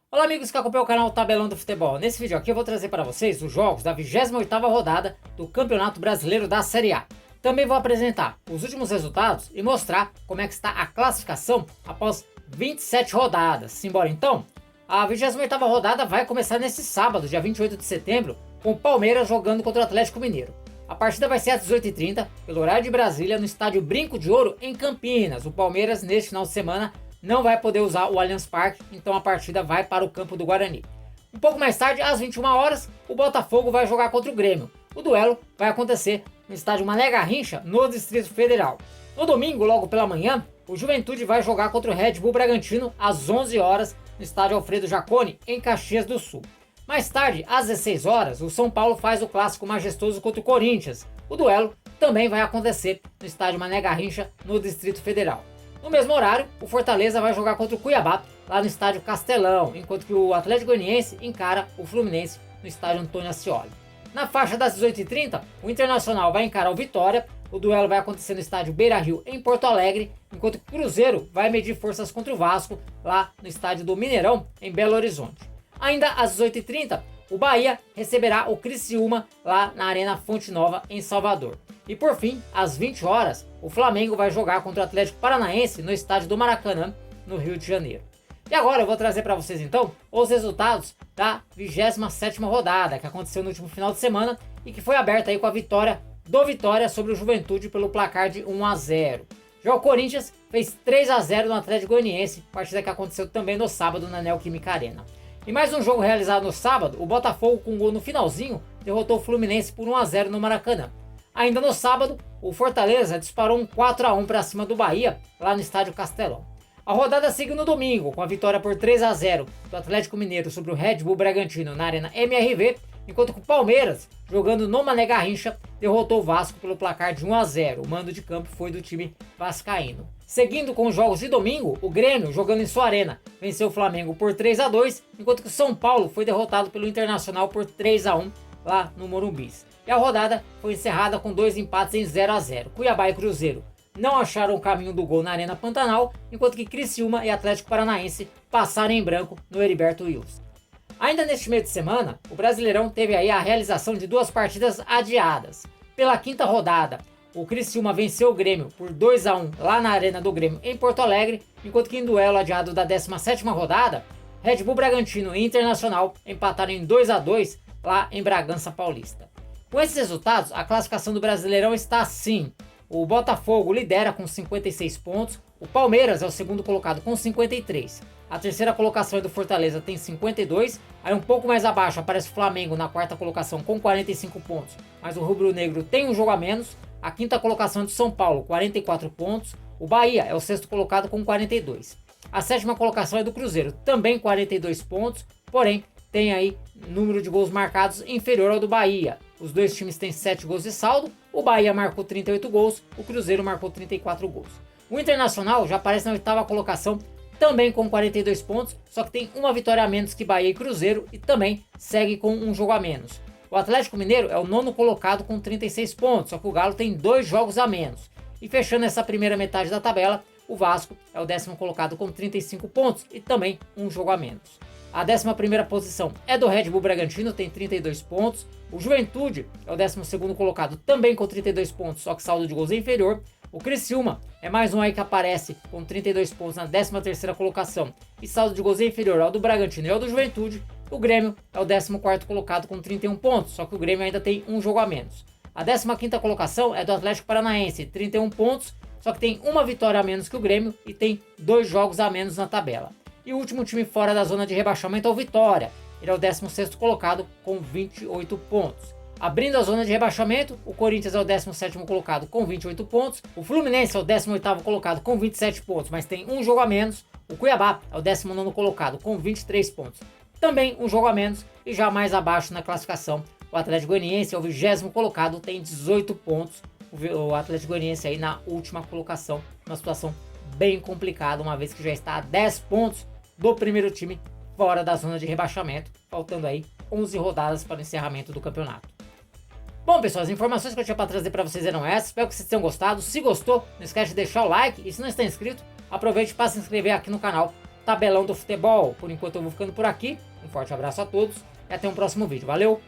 Olá amigos que acompanham o canal Tabelão do Futebol. Nesse vídeo aqui eu vou trazer para vocês os jogos da 28ª rodada do Campeonato Brasileiro da Série A. Também vou apresentar os últimos resultados e mostrar como é que está a classificação após 27 rodadas. Simbora então? A 28ª rodada vai começar nesse sábado, dia 28 de setembro, com o Palmeiras jogando contra o Atlético Mineiro. A partida vai ser às 18h30, pelo horário de Brasília, no estádio Brinco de Ouro, em Campinas. O Palmeiras, neste final de semana, não vai poder usar o Allianz Parque, então a partida vai para o campo do Guarani. Um pouco mais tarde, às 21 horas, o Botafogo vai jogar contra o Grêmio. O duelo vai acontecer no estádio Mané Garrincha, no Distrito Federal. No domingo, logo pela manhã, o Juventude vai jogar contra o Red Bull Bragantino às 11 horas no estádio Alfredo Jaconi, em Caxias do Sul. Mais tarde, às 16 horas, o São Paulo faz o clássico majestoso contra o Corinthians. O duelo também vai acontecer no estádio Mané Garrincha, no Distrito Federal. No mesmo horário, o Fortaleza vai jogar contra o Cuiabá, lá no estádio Castelão, enquanto que o Atlético Goianiense encara o Fluminense no estádio Antônio Ascioli. Na faixa das 18h30, o Internacional vai encarar o Vitória. O duelo vai acontecer no estádio Beira-Rio, em Porto Alegre, enquanto que o Cruzeiro vai medir forças contra o Vasco, lá no estádio do Mineirão, em Belo Horizonte. Ainda às 18h30, o Bahia receberá o Criciúma lá na Arena Fonte Nova, em Salvador. E por fim, às 20 horas, o Flamengo vai jogar contra o Atlético Paranaense no estádio do Maracanã, no Rio de Janeiro. E agora eu vou trazer para vocês então os resultados da 27ª rodada, que aconteceu no último final de semana e que foi aberta aí com a vitória do Vitória sobre o Juventude pelo placar de 1-0. Já o Corinthians fez 3-0 no Atlético Goianiense, partida que aconteceu também no sábado na Neoquímica Arena. E mais um jogo realizado no sábado, o Botafogo, com um gol no finalzinho, derrotou o Fluminense por 1-0 no Maracanã. Ainda no sábado, o Fortaleza disparou um 4-1 para cima do Bahia, lá no estádio Castelão. A rodada seguiu no domingo, com a vitória por 3-0 do Atlético Mineiro sobre o Red Bull Bragantino na Arena MRV, enquanto que o Palmeiras, jogando no Mané Garrincha, derrotou o Vasco pelo placar de 1-0. O mando de campo foi do time vascaíno. Seguindo com os jogos de domingo, o Grêmio, jogando em sua arena, venceu o Flamengo por 3-2, enquanto que o São Paulo foi derrotado pelo Internacional por 3-1 lá no Morumbi. E a rodada foi encerrada com dois empates em 0-0. Cuiabá e Cruzeiro não acharam o caminho do gol na Arena Pantanal, enquanto que Criciúma e Atlético Paranaense passaram em branco no Heriberto Wilson. Ainda neste meio de semana, o Brasileirão teve aí a realização de duas partidas adiadas. Pela quinta rodada, o Criciúma venceu o Grêmio por 2-1 lá na Arena do Grêmio em Porto Alegre, enquanto que em duelo adiado da 17ª rodada, Red Bull Bragantino e Internacional empataram em 2-2 lá em Bragança Paulista. Com esses resultados, a classificação do Brasileirão está assim: o Botafogo lidera com 56 pontos, o Palmeiras é o segundo colocado com 53, a terceira colocação é do Fortaleza, tem 52, aí um pouco mais abaixo aparece o Flamengo na quarta colocação com 45 pontos, mas o rubro-negro tem um jogo a menos. A quinta colocação é do São Paulo, 44 pontos, o Bahia é o sexto colocado com 42. A sétima colocação é do Cruzeiro, também 42 pontos, porém tem aí número de gols marcados inferior ao do Bahia. Os dois times têm 7 gols de saldo, o Bahia marcou 38 gols, o Cruzeiro marcou 34 gols. O Internacional já aparece na oitava colocação, também com 42 pontos, só que tem uma vitória a menos que Bahia e Cruzeiro e também segue com um jogo a menos. O Atlético Mineiro é o nono colocado com 36 pontos, só que o Galo tem 2 jogos a menos. E fechando essa primeira metade da tabela, o Vasco é o décimo colocado com 35 pontos e também um jogo a menos. A 11ª posição é do Red Bull Bragantino, tem 32 pontos. O Juventude é o 12º colocado, também com 32 pontos, só que saldo de gols é inferior. O Criciúma é mais um aí que aparece com 32 pontos na 13ª colocação e saldo de gols é inferior ao do Bragantino e ao do Juventude. O Grêmio é o 14º colocado com 31 pontos, só que o Grêmio ainda tem um jogo a menos. A 15ª colocação é do Atlético Paranaense, 31 pontos, só que tem uma vitória a menos que o Grêmio e tem 2 jogos a menos na tabela. E o último time fora da zona de rebaixamento é o Vitória. Ele é o 16º colocado com 28 pontos. Abrindo a zona de rebaixamento, o Corinthians é o 17º colocado com 28 pontos. O Fluminense é o 18º colocado com 27 pontos, mas tem um jogo a menos. O Cuiabá é o 19º colocado com 23 pontos. Também um jogo a menos. E já mais abaixo na classificação, o Atlético Goianiense é o 20º colocado, tem 18 pontos. O Atlético Goianiense aí na última colocação, uma situação bem complicada, uma vez que já está a 10 pontos do primeiro time fora da zona de rebaixamento, faltando aí 11 rodadas para o encerramento do campeonato. Bom, pessoal, as informações que eu tinha para trazer para vocês eram essas. Espero que vocês tenham gostado. Se gostou, não esquece de deixar o like. E se não está inscrito, aproveite para se inscrever aqui no canal tabelão do futebol. Por enquanto eu vou ficando por aqui. Um forte abraço a todos e até um próximo vídeo. Valeu!